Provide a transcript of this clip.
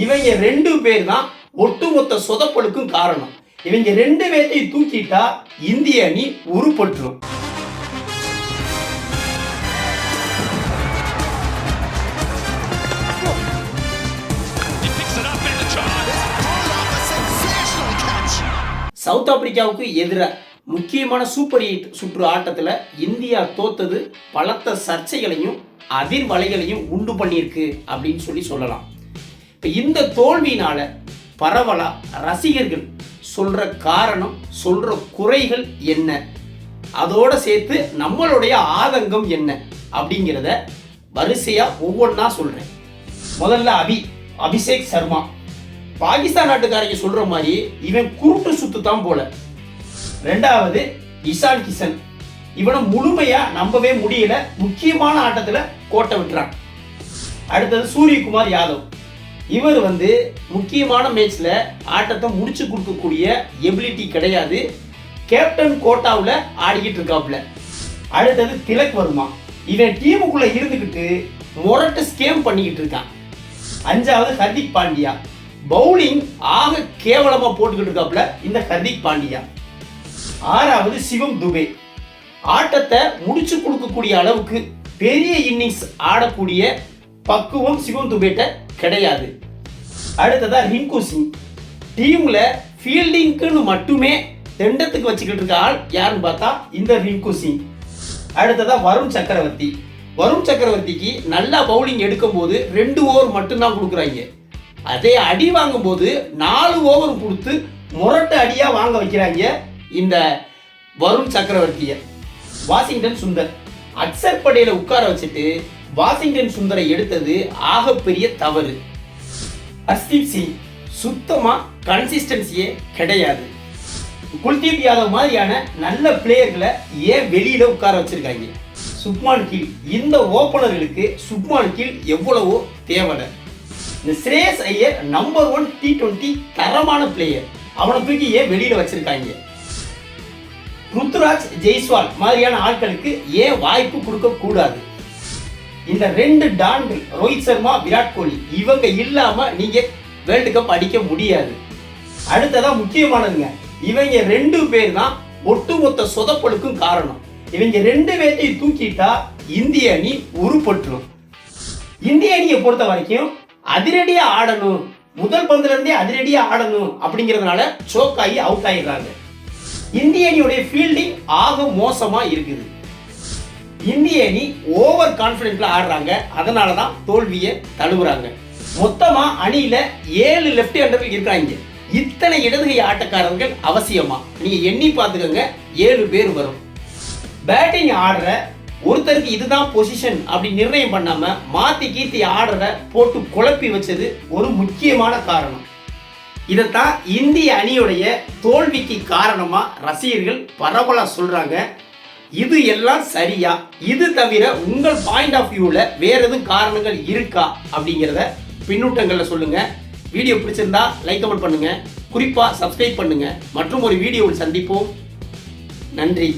இவங்க 2 பேர் தான் ஒட்டுமொத்த சொதப்பலுக்கும் காரணம். இவங்க 2 பேர்த்தையும் தூக்கிட்டா இந்திய அணி உருப்பட்டுரும். சவுத் ஆப்பிரிக்காவுக்கு எதிராக முக்கியமான சூப்பர் 8 சுற்று ஆட்டத்தில் இந்தியா தோத்தது பலத்த சர்ச்சைகளையும் அதிர்வலைகளையும் உண்டு பண்ணியிருக்கு அப்படின்னு சொல்லலாம். இப்போ இந்த தோல்வியினால பரவலா ரசிகர்கள் சொல்ற காரணம், சொல்ற குறைகள் என்ன, அதோட சேர்த்து நம்மளுடைய ஆதங்கம் என்ன அப்படிங்கிறத வரிசையா ஒவ்வொன்றா சொல்றேன். முதல்ல அபிஷேக் சர்மா. பாகிஸ்தான் நாட்டுக்காரங்க சொல்ற மாதிரி இவன் குருட்டு சுத்து தான் போல. ரெண்டாவது இஷான் கிஷன். இவனை முழுமையா நம்பவே முடியல, முக்கியமான ஆட்டத்துல கோட்டை விட்டுறான். அடுத்தது சூரியகுமார் யாதவ். இவர் முக்கியமான மேட்ச்ல ஆட்டத்தை முடிச்சு கொடுக்கக்கூடிய எபிலிட்டி கிடையாது, கேப்டன் கோட்டாவில் ஆடிக்கிட்டு இருக்காப்ல. அடுத்தது திலக் வர்மா. இவன் டீமுக்குள்ள இருந்துக்கிட்டு முரட்டு ஸ்கேம் பண்ணிக்கிட்டு இருக்கான். அஞ்சாவது ஹர்திக் பாண்டியா. பவுலிங் ஆக கேவலமா போட்டுக்கிட்டு இருக்காப்ல இந்த ஹர்திக் பாண்டியா. ஆறாவது சிவம் துபே. ஆட்டத்தை முடிச்சு கொடுக்கக்கூடிய அளவுக்கு பெரிய இன்னிங்ஸ் ஆடக்கூடிய பக்குவம் சிவம் துபேட்ட கிடையாது. அடுத்ததா ரிங்கு சிங். டீம்ல ஃபீல்டிங்க்குன்னு மட்டுமே தெண்டத்துக்கு வச்சுக்கிட்டு இருக்க ஆள் யாருன்னு பார்த்தா இந்த ரிங்கு சிங். அடுத்ததா வருண் சக்கரவர்த்தி. வருண் சக்கரவர்த்திக்கு நல்லா பவுலிங் எடுக்கும் போது 2 ஓவர் மட்டும்தான் கொடுக்குறாங்க. அதே அடி வாங்கும் போது 4 ஓவர் கொடுத்து முரட்டு அடியா வாங்க வைக்கிறாங்க இந்த வருண் சக்கரவர்த்திய. வாஷிங்டன் சுந்தர். அக்சர் படேல உட்கார வச்சுட்டு வாஷிங்டன் சுந்தரை எடுத்தது ஆகப்பெரிய தவறு. ஹர்ஷ்தீப் சிங் சுத்தமா கன்சிஸ்டன்சியே கிடையாது. குல்தீப் யாதவ் மாதிரியான நல்ல பிளேயர்களை ஏன் வெளியில உட்கார வச்சிருக்காங்க. சுப்மான் கில். இந்த ஓபனர்களுக்கு சுப்மான் கில் எவ்வளவோ தேவை. இந்த ஸ்ரேயஸ் ஐயர் நம்பர் 1 T20 தரமான பிளேயர், அவனை தூக்கி ஏன் வெளியில வச்சிருக்காங்க. ருத்துராஜ் ஜெய்ஸ்வால் மாதிரியான ஆட்களுக்கு ஏன் வாய்ப்பு கொடுக்க கூடாது. இந்த 2 டான்கள் ரோஹித் சர்மா, விராட் கோலி, இவங்க இல்லாம நீங்க வேர்ல்டு கப் அடிக்க முடியாது. அடுத்ததா முக்கியமானதுங்க, இவங்க 2 பேர் தான் ஒட்டுமொத்த சொதப்பலுக்கும் காரணம். இவங்க 2 பேர்த்தையும் தூக்கிட்டா இந்திய அணி உருப்பட்டுரும். இந்திய அணியை பொறுத்த வரைக்கும் அதிரடியா ஆடணும், முதல் பந்துல இருந்தே அதிரடியா ஆடணும் அப்படிங்கிறதுனால சோக் ஆகி அவுட் ஆயிடுறாங்க. இந்திய அணியுடைய ஃபீல்டிங் ஆக மோசமா இருக்குது. இந்திய அணி ஓவர் கான்பிடென்ட்ல ஆடுறாங்க, அதனாலதான் தோல்வியை தழுவுறாங்க. மொத்தமா அணியில 7 லெப்ட் ஹேண்டர்கள் இருக்காங்க. இத்தனை இடதுகை ஆட்டக்காரர்கள் அவசியமா? நீங்க எண்ணி பார்த்துக்கோங்க, 7 பேர் வரும். பேட்டிங் ஆடுற ஒருத்தருக்கு இதுதான் பொசிஷன் அப்படி நிர்ணயம் பண்ணாம மாத்தி கீர்த்தி ஆடுற போட்டு குழப்பி வச்சது ஒரு முக்கியமான காரணம். இதைத்தான் இந்திய அணியுடைய தோல்விக்கு காரணமா ரசிகர்கள் பரவலா சொல்றாங்க. இது எல்லாம் சரியா? இது தவிர உங்கள் பாயிண்ட் ஆஃப் வியூல வேற எதுவும் காரணங்கள் இருக்கா அப்படிங்கிறத பின்னூட்டங்கள்ல சொல்லுங்க. வீடியோ பிடிச்சிருந்தா லைக் கமெண்ட் பண்ணுங்க, குறிப்பா சப்ஸ்கிரைப் பண்ணுங்க. மற்றும் ஒரு வீடியோவில் சந்திப்போம். நன்றி.